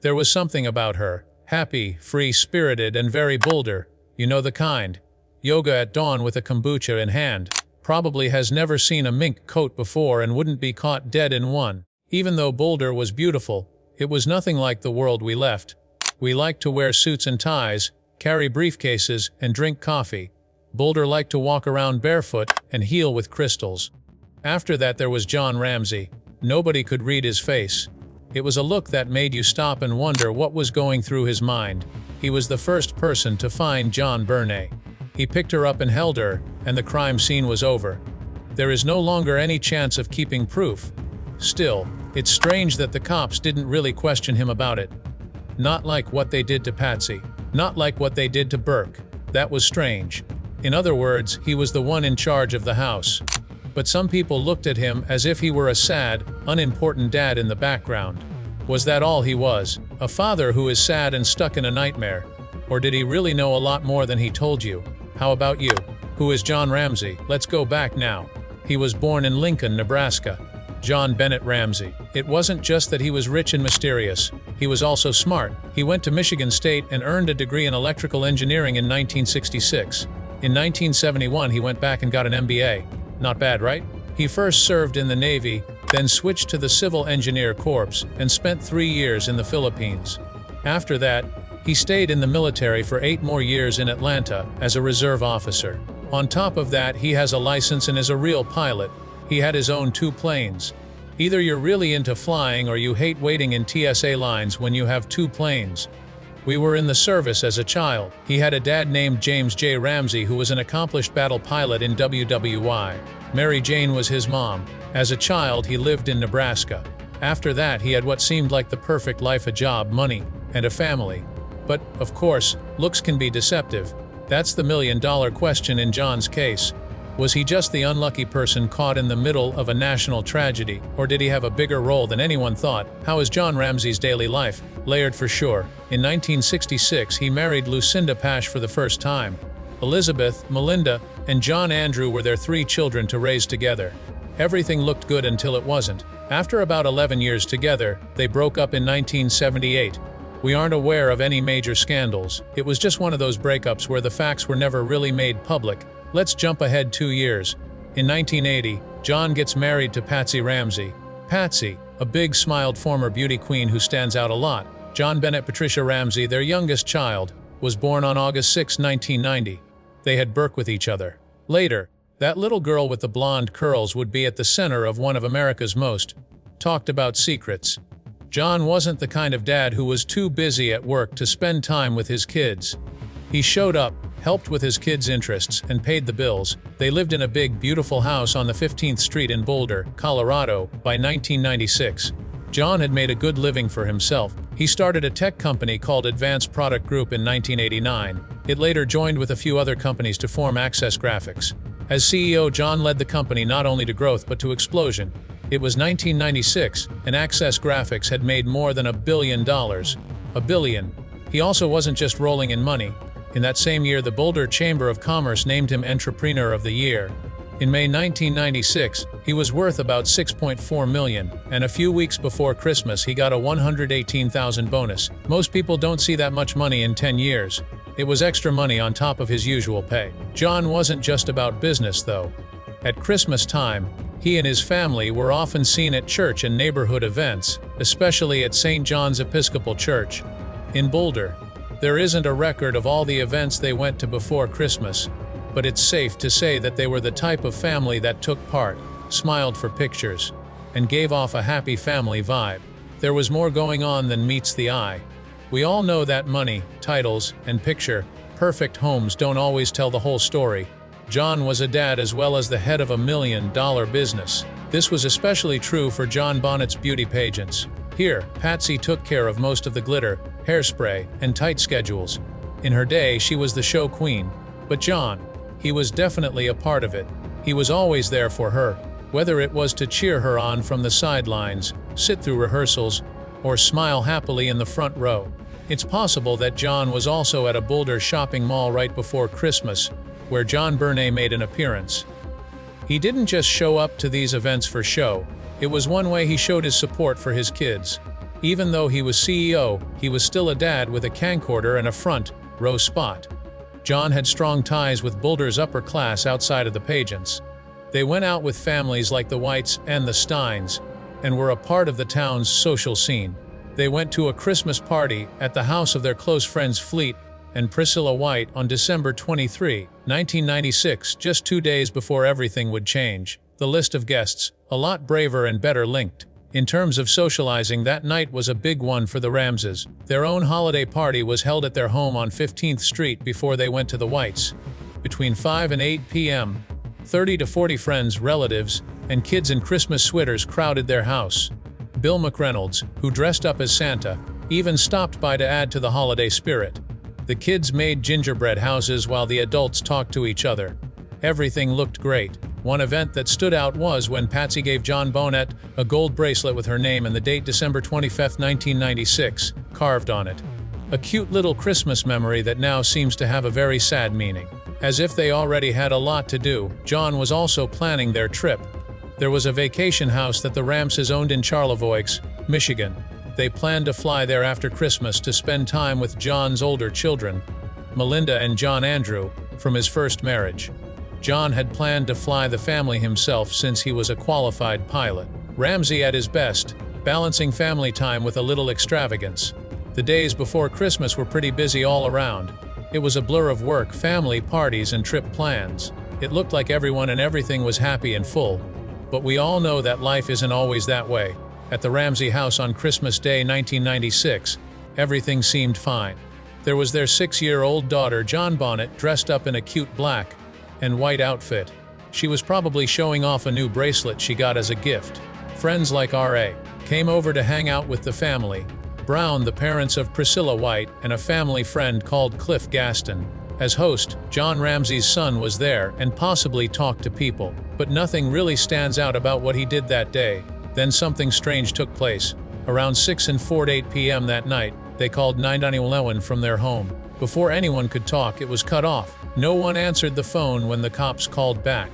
There was something about her. Happy, free-spirited, and very Boulder. You know the kind. Yoga at dawn with a kombucha in hand. Probably has never seen a mink coat before and wouldn't be caught dead in one. Even though Boulder was beautiful, it was nothing like the world we left. We liked to wear suits and ties, carry briefcases, and drink coffee. Boulder liked to walk around barefoot and heal with crystals. After that there was John Ramsey. Nobody could read his face. It was a look that made you stop and wonder what was going through his mind. He was the first person to find JonBenet. He picked her up and held her, and the crime scene was over. There is no longer any chance of keeping proof. Still, it's strange that the cops didn't really question him about it. Not like what they did to Patsy. Not like what they did to Burke. That was strange. In other words, he was the one in charge of the house. But some people looked at him as if he were a sad, unimportant dad in the background. Was that all he was? A father who is sad and stuck in a nightmare? Or did he really know a lot more than he told you? How about you? Who is John Ramsey? Let's go back now. He was born in Lincoln, Nebraska. JonBenet Ramsey. It wasn't just that he was rich and mysterious. He was also smart. He went to Michigan State and earned a degree in electrical engineering in 1966. In 1971, he went back and got an MBA. Not bad, right? He first served in the Navy, then switched to the Civil Engineer Corps, and spent 3 years in the Philippines. After that, he stayed in the military for 8 more years in Atlanta as a reserve officer. On top of that, he has a license and is a real pilot. He had his own 2 planes. Either you're really into flying or you hate waiting in TSA lines when you have 2 planes. We were in the service as a child. He had a dad named James J. Ramsey who was an accomplished battle pilot in WWI. Mary Jane was his mom. As a child, he lived in Nebraska. After that, he had what seemed like the perfect life: a job, money, and a family. But, of course, looks can be deceptive. That's the million-dollar question in John's case. Was he just the unlucky person caught in the middle of a national tragedy, or did he have a bigger role than anyone thought? How is John Ramsey's daily life? Layered for sure. In 1966, he married Lucinda Pash for the first time. Elizabeth, Melinda, and John Andrew were their 3 children to raise together. Everything looked good until it wasn't. After about 11 years together, they broke up in 1978. We aren't aware of any major scandals. It was just one of those breakups where the facts were never really made public. Let's jump ahead 2 years. In 1980, John gets married to Patsy Ramsey. Patsy, a big-smiled former beauty queen who stands out a lot. JonBenet Patricia Ramsey, their youngest child, was born on August 6, 1990. They had Burke with each other. Later, that little girl with the blonde curls would be at the center of one of America's most talked about secrets. John wasn't the kind of dad who was too busy at work to spend time with his kids. He showed up, helped with his kids' interests, and paid the bills. They lived in a big, beautiful house on the 15th Street in Boulder, Colorado, by 1996. John had made a good living for himself. He started a tech company called Advanced Product Group in 1989. It later joined with a few other companies to form Access Graphics. As CEO, John led the company not only to growth but to explosion. It was 1996, and Access Graphics had made more than $1 billion. $1 billion. He also wasn't just rolling in money. In that same year, the Boulder Chamber of Commerce named him Entrepreneur of the Year. In May 1996, he was worth about $6.4 million, and a few weeks before Christmas he got a $118,000 bonus. Most people don't see that much money in 10 years. It was extra money on top of his usual pay. John wasn't just about business, though. At Christmas time, he and his family were often seen at church and neighborhood events, especially at St. John's Episcopal Church in Boulder. There isn't a record of all the events they went to before Christmas, but it's safe to say that they were the type of family that took part, smiled for pictures, and gave off a happy family vibe. There was more going on than meets the eye. We all know that money, titles, and picture-perfect homes don't always tell the whole story. John was a dad as well as the head of $1 million business. This was especially true for JonBenet's beauty pageants. Here, Patsy took care of most of the glitter, hairspray, and tight schedules. In her day, she was the show queen. But John, he was definitely a part of it. He was always there for her, whether it was to cheer her on from the sidelines, sit through rehearsals, or smile happily in the front row. It's possible that John was also at a Boulder shopping mall right before Christmas, where JonBenet made an appearance. He didn't just show up to these events for show. It was one way he showed his support for his kids. Even though he was CEO, he was still a dad with a camcorder and a front row spot. John had strong ties with Boulder's upper class outside of the pageants. They went out with families like the Whites and the Steins, and were a part of the town's social scene. They went to a Christmas party at the house of their close friends Fleet and Priscilla White on December 23, 1996, just 2 days before everything would change. The list of guests, a lot braver and better linked. In terms of socializing, that night was a big one for the Ramseys. Their own holiday party was held at their home on 15th Street before they went to the Whites. Between 5 and 8 p.m., 30 to 40 friends, relatives, and kids in Christmas sweaters crowded their house. Bill McReynolds, who dressed up as Santa, even stopped by to add to the holiday spirit. The kids made gingerbread houses while the adults talked to each other. Everything looked great. One event that stood out was when Patsy gave JonBenet a gold bracelet with her name and the date December 25, 1996, carved on it. A cute little Christmas memory that now seems to have a very sad meaning. As if they already had a lot to do, John was also planning their trip. There was a vacation house that the Ramseys owned in Charlevoix, Michigan. They planned to fly there after Christmas to spend time with John's older children, Melinda and John Andrew, from his first marriage. John had planned to fly the family himself since he was a qualified pilot. Ramsey at his best, balancing family time with a little extravagance. The days before Christmas were pretty busy all around. It was a blur of work, family, parties, and trip plans. It looked like everyone and everything was happy and full. But we all know that life isn't always that way. At the Ramsey house on Christmas Day 1996, everything seemed fine. There was their 6-year-old daughter, JonBenet, dressed up in a cute black and white outfit. She was probably showing off a new bracelet she got as a gift. Friends like R.A. came over to hang out with the family. Brown, the parents of Priscilla White, and a family friend called Cliff Gaston. As host, John Ramsey's son was there and possibly talked to people. But nothing really stands out about what he did that day. Then something strange took place. Around 6:48 p.m. that night, they called 911 from their home. Before anyone could talk, it was cut off. No one answered the phone when the cops called back.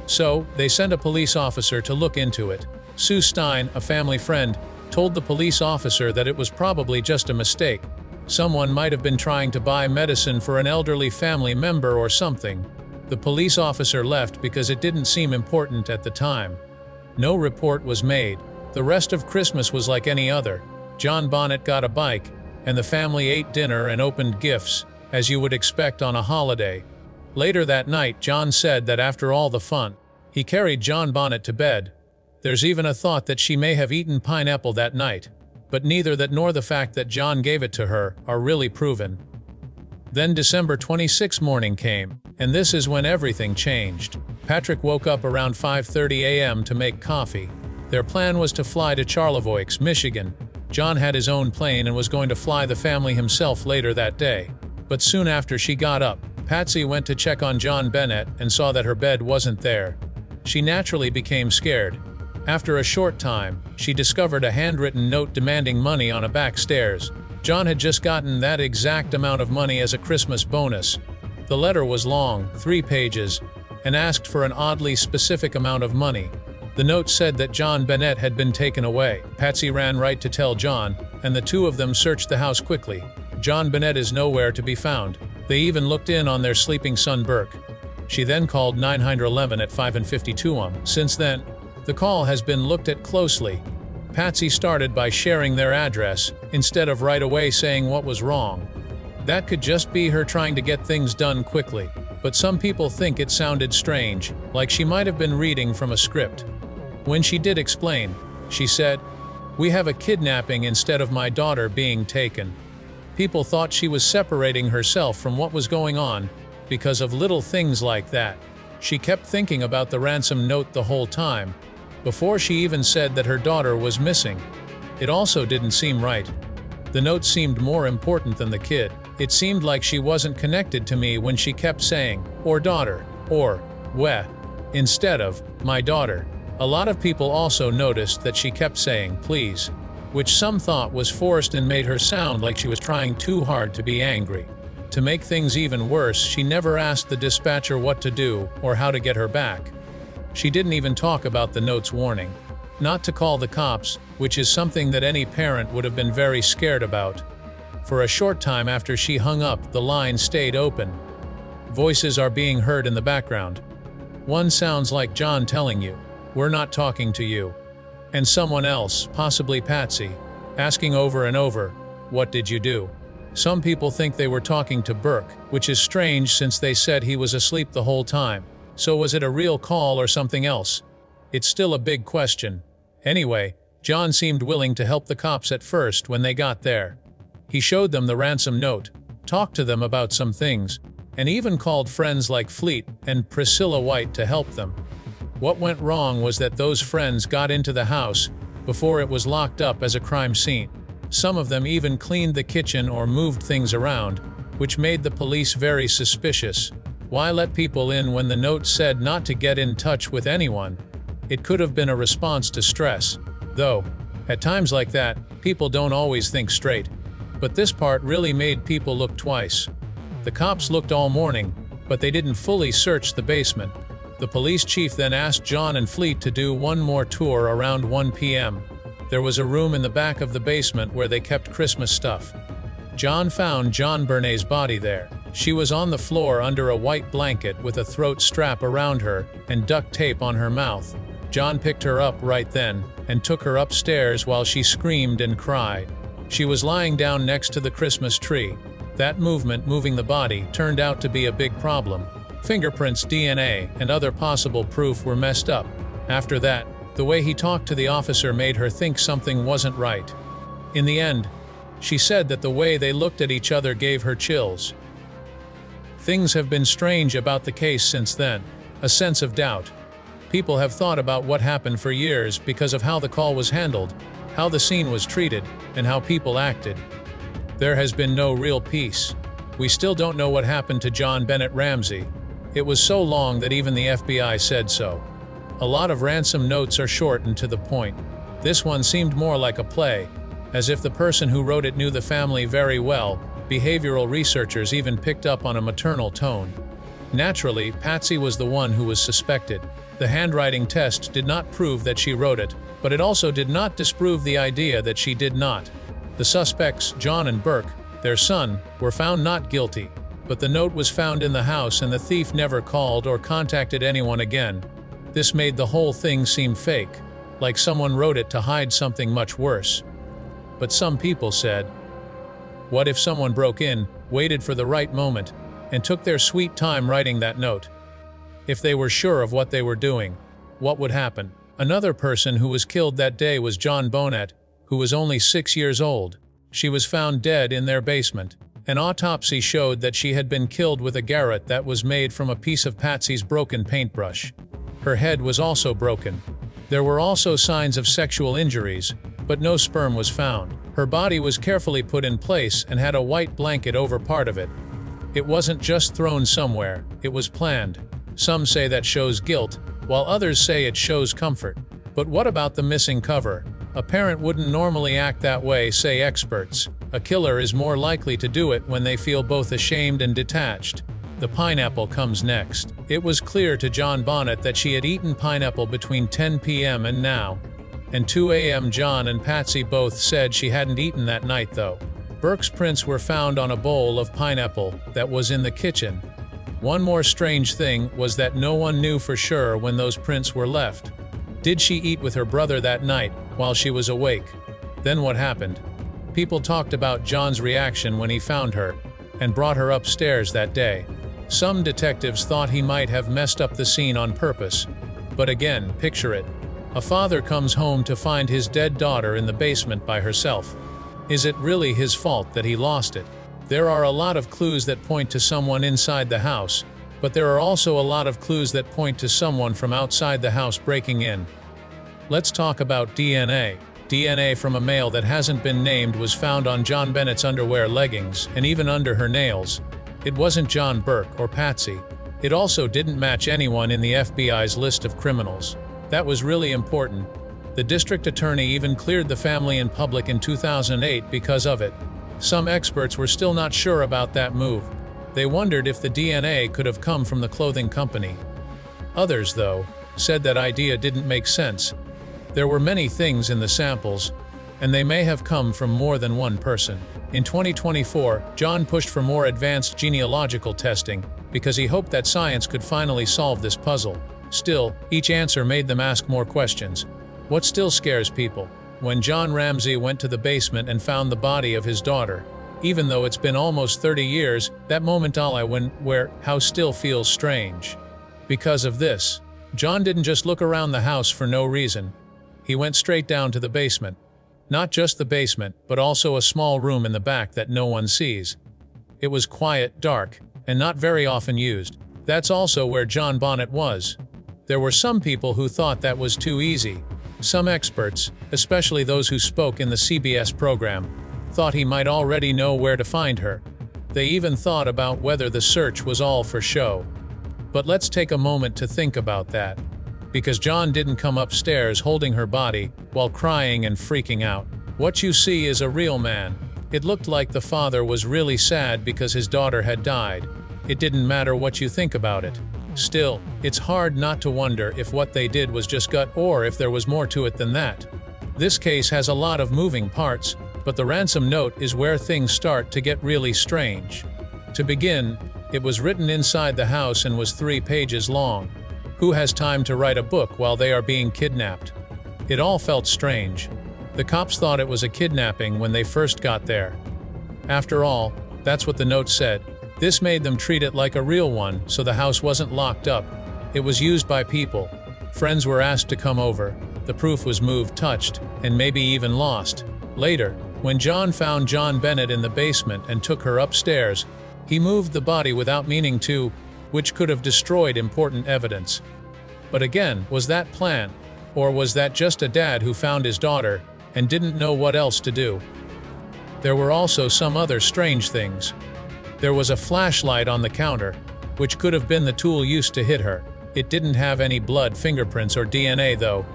So, they sent a police officer to look into it. Sue Stein, a family friend, told the police officer that it was probably just a mistake. Someone might have been trying to buy medicine for an elderly family member or something. The police officer left because it didn't seem important at the time. No report was made. The rest of Christmas was like any other. JonBenet got a bike, and the family ate dinner and opened gifts, as you would expect on a holiday. Later that night, John said that after all the fun, he carried JonBenet to bed. There's even a thought that she may have eaten pineapple that night, but neither that nor the fact that John gave it to her are really proven. Then December 26 morning came, and this is when everything changed. Patrick woke up around 5:30 a.m. to make coffee. Their plan was to fly to Charlevoix, Michigan. John had his own plane and was going to fly the family himself later that day. But soon after she got up, Patsy went to check on JonBenet and saw that her bed wasn't there. She naturally became scared. After a short time, she discovered a handwritten note demanding money on a back stairs. John had just gotten that exact amount of money as a Christmas bonus. The letter was long, 3 pages, and asked for an oddly specific amount of money. The note said that JonBenet had been taken away. Patsy ran right to tell John, and the two of them searched the house quickly. JonBenet is nowhere to be found. They even looked in on their sleeping son Burke. She then called 911 at 5:52 am. Since then, the call has been looked at closely. Patsy started by sharing their address, instead of right away saying what was wrong. That could just be her trying to get things done quickly, but some people think it sounded strange, like she might have been reading from a script. When she did explain, she said, "We have a kidnapping instead of my daughter being taken." People thought she was separating herself from what was going on because of little things like that. She kept thinking about the ransom note the whole time, before she even said that her daughter was missing. It also didn't seem right. The note seemed more important than the kid. It seemed like she wasn't connected to me when she kept saying, "or daughter," or "weh," instead of "my daughter." A lot of people also noticed that she kept saying "please," which some thought was forced and made her sound like she was trying too hard to be angry. To make things even worse, she never asked the dispatcher what to do or how to get her back. She didn't even talk about the note's warning. not to call the cops, which is something that any parent would have been very scared about. For a short time after she hung up, the line stayed open. Voices are being heard in the background. One sounds like John telling you, "We're not talking to you." And someone else, possibly Patsy, asking over and over, "What did you do?" Some people think they were talking to Burke, which is strange since they said he was asleep the whole time. So was it a real call or something else? It's still a big question. Anyway, John seemed willing to help the cops at first when they got there. He showed them the ransom note, talked to them about some things, and even called friends like Fleet and Priscilla White to help them. What went wrong was that those friends got into the house before it was locked up as a crime scene. Some of them even cleaned the kitchen or moved things around, which made the police very suspicious. Why let people in when the note said not to get in touch with anyone? It could have been a response to stress. Though, at times like that, people don't always think straight. But this part really made people look twice. The cops looked all morning, but they didn't fully search the basement. The police chief then asked John and Fleet to do one more tour around 1 p.m. There was a room in the back of the basement where they kept Christmas stuff. John found JonBenet's body there. She was on the floor under a white blanket with a throat strap around her and duct tape on her mouth. John picked her up right then and took her upstairs while she screamed and cried. She was lying down next to the Christmas tree. That movement, moving the body, turned out to be a big problem. Fingerprints, DNA, and other possible proof were messed up. After that, the way he talked to the officer made her think something wasn't right. In the end, she said that the way they looked at each other gave her chills. Things have been strange about the case since then. A sense of doubt. People have thought about what happened for years because of how the call was handled, how the scene was treated, and how people acted. There has been no real peace. We still don't know what happened to JonBenet Ramsey. It was so long that even the FBI said so. A lot of ransom notes are short and to the point. This one seemed more like a play, as if the person who wrote it knew the family very well. Behavioral researchers even picked up on a maternal tone. Naturally, Patsy was the one who was suspected. The handwriting test did not prove that she wrote it, but it also did not disprove the idea that she did not. The suspects, John and Burke, their son, were found not guilty, but the note was found in the house and the thief never called or contacted anyone again. This made the whole thing seem fake, like someone wrote it to hide something much worse. But some people said, what if someone broke in, waited for the right moment, and took their sweet time writing that note? If they were sure of what they were doing, what would happen? Another person who was killed that day was JonBenet, who was only 6 years old. She was found dead in their basement. An autopsy showed that she had been killed with a garrote that was made from a piece of Patsy's broken paintbrush. Her head was also broken. There were also signs of sexual injuries, but no sperm was found. Her body was carefully put in place and had a white blanket over part of it. It wasn't just thrown somewhere, it was planned. Some say that shows guilt, while others say it shows comfort. But what about the missing cover? A parent wouldn't normally act that way, say experts. A killer is more likely to do it when they feel both ashamed and detached. The pineapple comes next. It was clear to JonBenet that she had eaten pineapple between 10 p.m. and now. And 2 a.m. John and Patsy both said she hadn't eaten that night though. Burke's prints were found on a bowl of pineapple that was in the kitchen. One more strange thing was that no one knew for sure when those prints were left. Did she eat with her brother that night while she was awake? Then what happened? People talked about John's reaction when he found her and brought her upstairs that day. Some detectives thought he might have messed up the scene on purpose. But again, picture it. A father comes home to find his dead daughter in the basement by herself. Is it really his fault that he lost it? There are a lot of clues that point to someone inside the house, but there are also a lot of clues that point to someone from outside the house breaking in. Let's talk about DNA. DNA from a male that hasn't been named was found on JonBenet's underwear, leggings, and even under her nails. It wasn't John, Burke, or Patsy. It also didn't match anyone in the FBI's list of criminals. That was really important. The district attorney even cleared the family in public in 2008 because of it. Some experts were still not sure about that move. They wondered if the DNA could have come from the clothing company. Others, though, said that idea didn't make sense. There were many things in the samples, and they may have come from more than one person. In 2024, John pushed for more advanced genealogical testing because he hoped that science could finally solve this puzzle. Still, each answer made them ask more questions. What still scares people? When John Ramsey went to the basement and found the body of his daughter, even though it's been almost 30 years, that moment all I went where house still feels strange. Because of this, John didn't just look around the house for no reason. He went straight down to the basement. Not just the basement, but also a small room in the back that no one sees. It was quiet, dark, and not very often used. That's also where JonBenet was. There were some people who thought that was too easy. Some experts, especially those who spoke in the CBS program, thought he might already know where to find her. They even thought about whether the search was all for show. But let's take a moment to think about that. Because John didn't come upstairs holding her body while crying and freaking out. What you see is a real man. It looked like the father was really sad because his daughter had died. It didn't matter what you think about it. Still, it's hard not to wonder if what they did was just gut or if there was more to it than that. This case has a lot of moving parts, but the ransom note is where things start to get really strange. To begin, it was written inside the house and was 3 pages long. Who has time to write a book while they are being kidnapped? It all felt strange. The cops thought it was a kidnapping when they first got there. After all, that's what the note said. This made them treat it like a real one, so the house wasn't locked up. It was used by people. Friends were asked to come over. The proof was moved, touched, and maybe even lost. Later, when John found JonBenet in the basement and took her upstairs, he moved the body without meaning to, which could have destroyed important evidence. But again, was that planned? Or was that just a dad who found his daughter and didn't know what else to do? There were also some other strange things. There was a flashlight on the counter, which could have been the tool used to hit her. It didn't have any blood, fingerprints, or DNA though.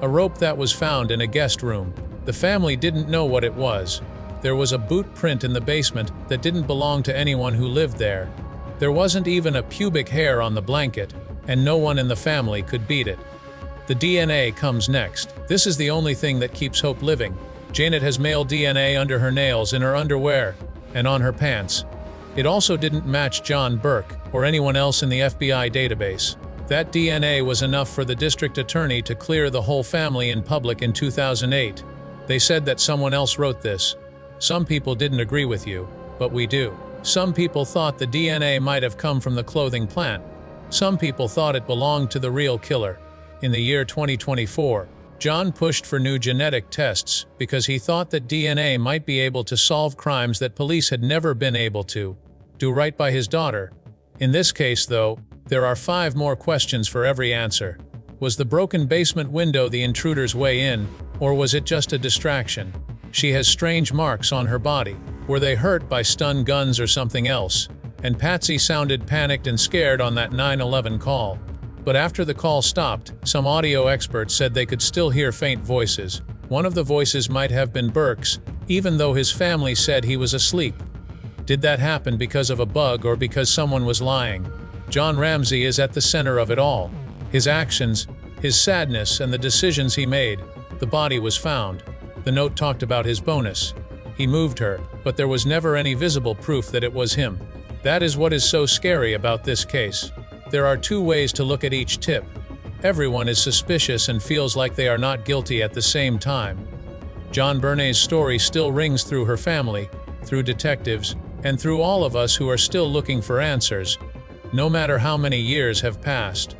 A rope that was found in a guest room. The family didn't know what it was. There was a boot print in the basement that didn't belong to anyone who lived there. There wasn't even a pubic hair on the blanket, and no one in the family could beat it. The DNA comes next. This is the only thing that keeps hope living. Janet has male DNA under her nails, in her underwear, and on her pants. It also didn't match John Burke or anyone else in the FBI database. That DNA was enough for the district attorney to clear the whole family in public in 2008. They said that someone else wrote this. Some people didn't agree with you, but we do. Some people thought the DNA might have come from the clothing plant. Some people thought it belonged to the real killer. In the year 2024, John pushed for new genetic tests because he thought that DNA might be able to solve crimes that police had never been able to do right by his daughter. In this case, though, there are 5 more questions for every answer. Was the broken basement window the intruder's way in, or was it just a distraction? She has strange marks on her body. Were they hurt by stun guns or something else? And Patsy sounded panicked and scared on that 911 call. But after the call stopped, some audio experts said they could still hear faint voices. One of the voices might have been Burke's, even though his family said he was asleep. Did that happen because of a bug or because someone was lying? John Ramsey is at the center of it all. His actions, his sadness, and the decisions he made. The body was found. The note talked about his bonus. He moved her, but there was never any visible proof that it was him. That is what is so scary about this case. There are 2 ways to look at each tip. Everyone is suspicious and feels like they are not guilty at the same time. JonBenet's story still rings through her family, through detectives, and through all of us who are still looking for answers, no matter how many years have passed.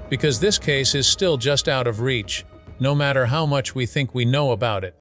Because this case is still just out of reach, no matter how much we think we know about it.